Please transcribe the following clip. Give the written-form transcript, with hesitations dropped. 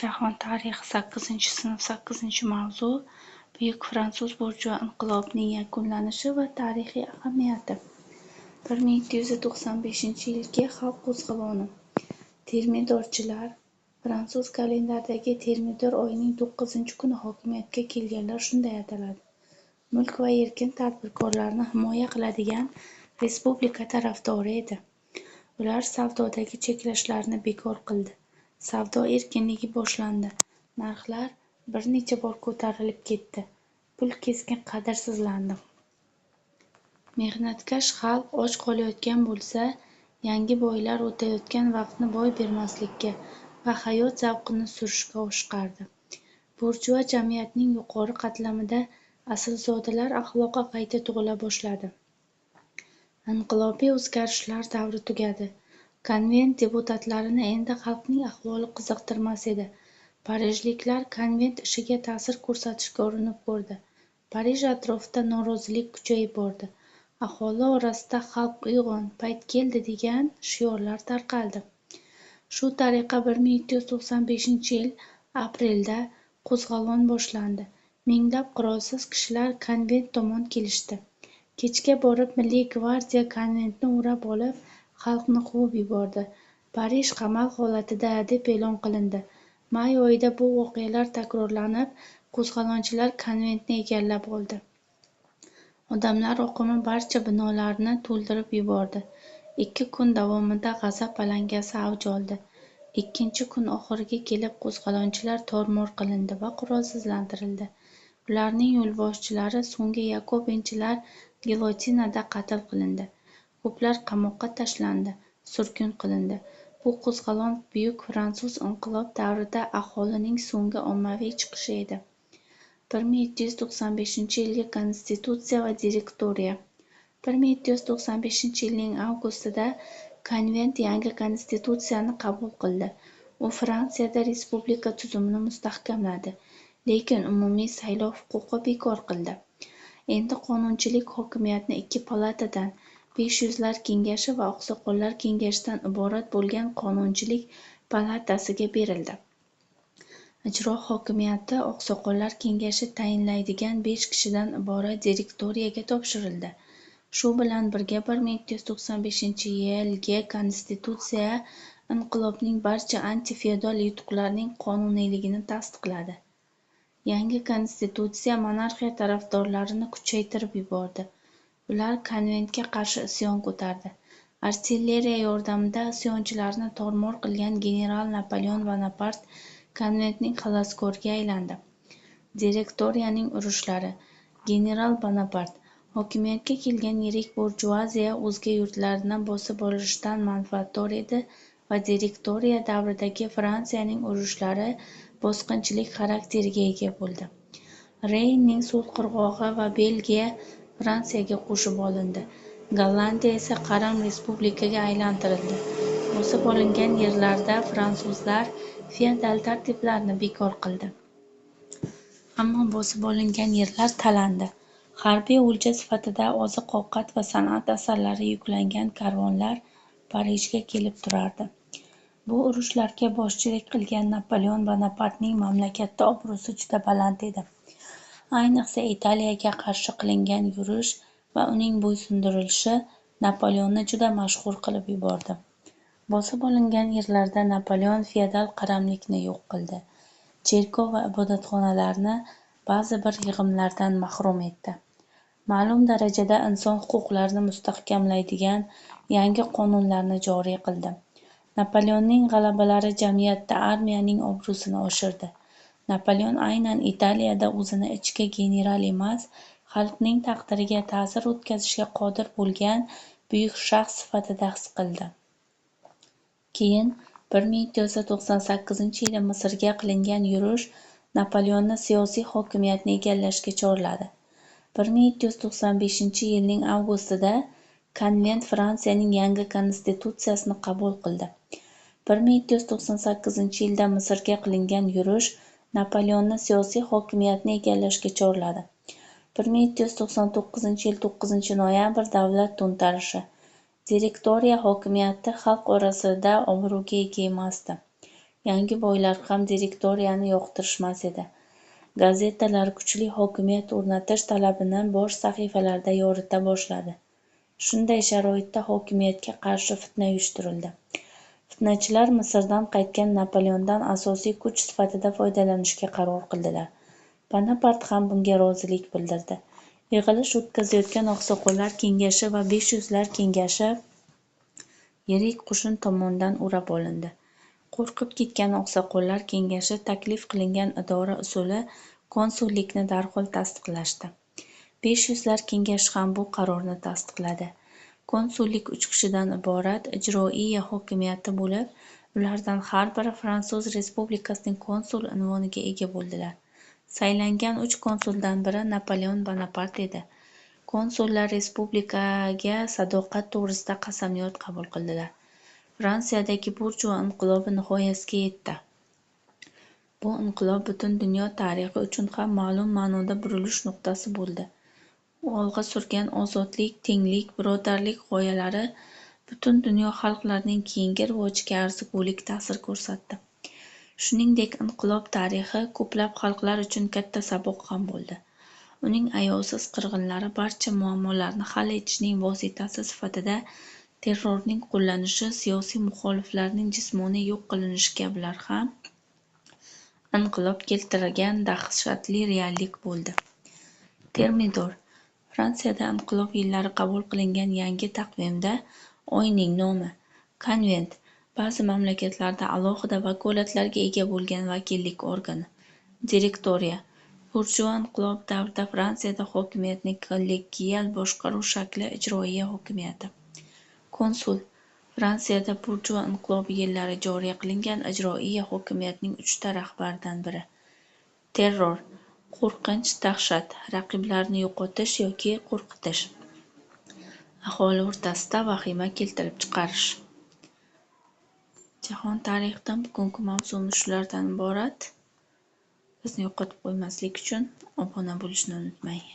Jahon tarixi 8-sinf 8-mavzu Buyuk fransuz burjua inqilobining yakunlanishi va tarixiy ahamiyati. 1795-yilgi xalq qo'zg'oloni. Termidorchilar. Fransuz kalendaridagi Termidor oyining 9-kuni hokimiyatga kelganlar shunday ataladi. Mulk va erkin tadbirkorlarni himoya qiladigan respublika tarafdori edi. Ular savdodagi cheklashlarni bekor qildi. Savdo erkinligi boshlandi. Narxlar bir necha bor ko'tarilib ketdi. Pul keskin qadrsizlandi. Mehnatkash xalq och qolayotgan bo'lsa, yangi boylar o'tayotgan vaqtni boy bermaslikka va hayot zavqini surishga oshiqardi. Burjua jamiyatning yuqori qatlamida aslzodalar axloqi qayta tug'ila boshladi. Inqilobiy o'zgarishlar davri tugadi. Konvent deputatlarini endi xalqning ahvoli qiziqtirmas edi. Parijliklar konvent ishiga ta'sir ko'rsatishga urinib ko'rdi. Parij atrofida norozilik kuchayib bordi. Aholi orasida "Xalq uyg'on, payt keldi" degan shiorlar tarqaldi. Shu tariqa 1795-yil aprelda qo'zg'olon boshlandi. Minglab qurolsiz kishilar konvent tomon kelishdi. Kechga borib Milliy gvardiya konventni o'rab olib, xalqni quvib yubordi. Parij qamal holatida deb e'lon qilindi. May oyida bu voqealar takrorlanib, qo'zg'olonchilar konventni egallab oldi. Odamlar oqimi barcha binolarni to'ldirib yubordi. 2 kun davomida g'azab alangasi avj oldi. 2-kun oxiriga kelib qo'zg'olonchilar tor-mor qilindi va qurolsizlantirildi. Ularning yo'lboshchilari, so'nggi yakobinchilar gilotinada qatl qilindi. Ko'plar qamoqqa tashlandi, surgun qilindi. Bu qo'zg'olon Buyuk fransuz inqilob davrida aholining so'nggi ommaviy chiqishi edi. 1795-yilgi Konstitutsiya va direktoriya. 1795-yilning avgustida konvent yangi konstitutsiyani qabul qildi. U Fransiyada respublika tuzumini mustahkamladi, lekin umumiy saylov huquqi bekor qildi. Endi qonunchilik hokimiyatni 2 palatadan, 500lar kengashi va oqsoqollar kengashidan iborat bo'lgan Qonunchilik palatasiga berildi. Ijro hokimiyati oqsoqollar kengashi tayinlaydigan 5 kishidan iborat direktoriyaga topshirildi. Shu bilan birga 1795-yilgi Konstitutsiya inqilobning barcha anti-feodal yutuqlarining qonuniyligini tasdiqladi. Yangi konstitutsiya monarxiya tarafdorlarini kuchaytirib yubordi. Ular konventga qarshi isyon ko'tardi. Artilleriya yordamida isyonchilarni tor-mor qilgan general Napoleon Bonapart konventning xaloskoriga aylandi. Direktoriyaning urushlari. General Bonapart hokimiyatga kelgan yirik burjuaziya o'zga yurtlarni bosib olishdan manfaatdor edi va direktoriya davridagi Fransiyaning urushlari bosqinchilik xarakteriga ega bo'ldi. Reynning so'l qirg'og'i va Belgiya Fransiyaga qo'shib olindi. Gollandiya esa qaram respublikaga aylantirildi. Bosib olingan yerlarda fransuzlar feodal tartiblarni bekor qildi. Ammo bosib olingan yerlar talandi. Harbiy o'lja sifatida oziq-ovqat va san'at asarlari yuklangan karvonlar Parijga kelib turardi. Bu urushlarga boshchilik qilgan Napoleon Bonapartning mamlakatda obro'si juda baland edi. Ayniqsa Italiyaga qarshi qilingan yurish va uning bo'ysundirilishi Napoleonni juda mashhur qilib yubordi. Bosib olingan yerlarda Napoleon feodal qaramlikni yo'q qildi. Cherkov va ibodatxonalarni ba'zi bir yig'imlardan mahrum etdi. Ma'lum darajada inson huquqlarini mustahkamlaydigan yangi qonunlarni joriy qildi. Napoleonning g'alabalari jamiyatda armiyaning obro'sini oshirdi. Napoleon aynan Italiyada o'zini ichki general emas, xalqning taqdiriga ta'sir o'tkazishga qodir bo'lgan buyuk shaxs sifatida his qildi. Keyin 1798-yili Misrga qilingan yurish Napoleonni siyosiy hokimiyatni egallashga chorladi. 1795-yilning avgustida konvent Fransiyaning yangi konstitutsiyasini qabul qildi. 1798-yilda Misrga qilingan yurish Napoleonni siyosiy hokimiyatni egallashga chorladi. 1799-yil 9-noyabr davlat to'ntarishi. Direktoriya hokimiyati xalq orasida obro'ga ega emasdi. yangi boylar ham direktoriyani yoqtirishmas edi. Gazetalar kuchli hokimiyat o'rnatish talabini bosh sahifalarda yorita boshladi. Shunday sharoitda hokimiyatga qarshi fitna uyushtirildi. Fitnachilar Misrdan qaytgan Napoleondan asosiy kuch sifatida foydalanishga qaror qildilar. Bonapart ham bunga rozilik bildirdi. Yig'ilish o'tkazayotgan oqsoqollar kengashi va 500lar kengashi yirik qo'shin tomonidan o'rab olindi. Qo'rqib ketgan oqsoqollar kengashi taklif qilingan idora usuli konsullikni darhol tasdiqlashdi. 500lar kengashi ham bu qarorni tasdiqladi. Konsullik 3 kishidan iborat ijroiya hokimiyati bo'lib, ulardan har biri Fransuz Respublikasining konsul unvoniga ega bo'ldilar. Saylangan 3 konsuldan biri Napoleon Bonapart edi. Konsullar respublikaga sadoqat to'g'risida qasamyod qabul qildilar. Fransiyadagi burjua inqilobi nihoyasiga yetdi. Bu inqilob butun dunyo tarixi uchun ham ma'lum ma'noda burilish nuqtasi bo'ldi. Olg'a surgan ozodlik, tenglik, birodarlik g'oyalari butun dunyo xalqlarining keyingi rivojiga arzigulik ta'sir ko'rsatdi. Shuningdek, inqilob tarixi ko'plab xalqlar uchun katta saboq ham bo'ldi. Uning ayovsiz qirg'inlari barcha muammolarni hal etishning vositasi sifatida terrorning qo'llanishi, siyosiy muxoliflarning jismoniy yo'q qilinishi kabilar ham inqilob keltirgan dahshatli reallik bo'ldi. Termidor Fransiyada inqilob yillari qabul qilingan yangi taqvimda oyning nomi konvent, ba'zi mamlakatlarda alohida vakolatlarga ega bo'lgan vakillik organi, direktoriya. Burjua inqilob davrida Fransiyada hokimiyatning kollegial boshqaruv shakli ijroiya hokimiyati. Konsul Fransiyada burjua inqilobi yillari joriy qilingan ijroiya hokimiyatning 3ta rahbaridan biri. Terror qo'rqinch, dahshat, raqiblarni yo'qotish yoki qo'rqitish, aholi o'rtasida vahima keltirib chiqarish. Jahon tarixidan bugungi mavzumiz shulardan iborat. Bizni yo'qotib qo'ymaslik uchun obuna bo'lishni unutmang.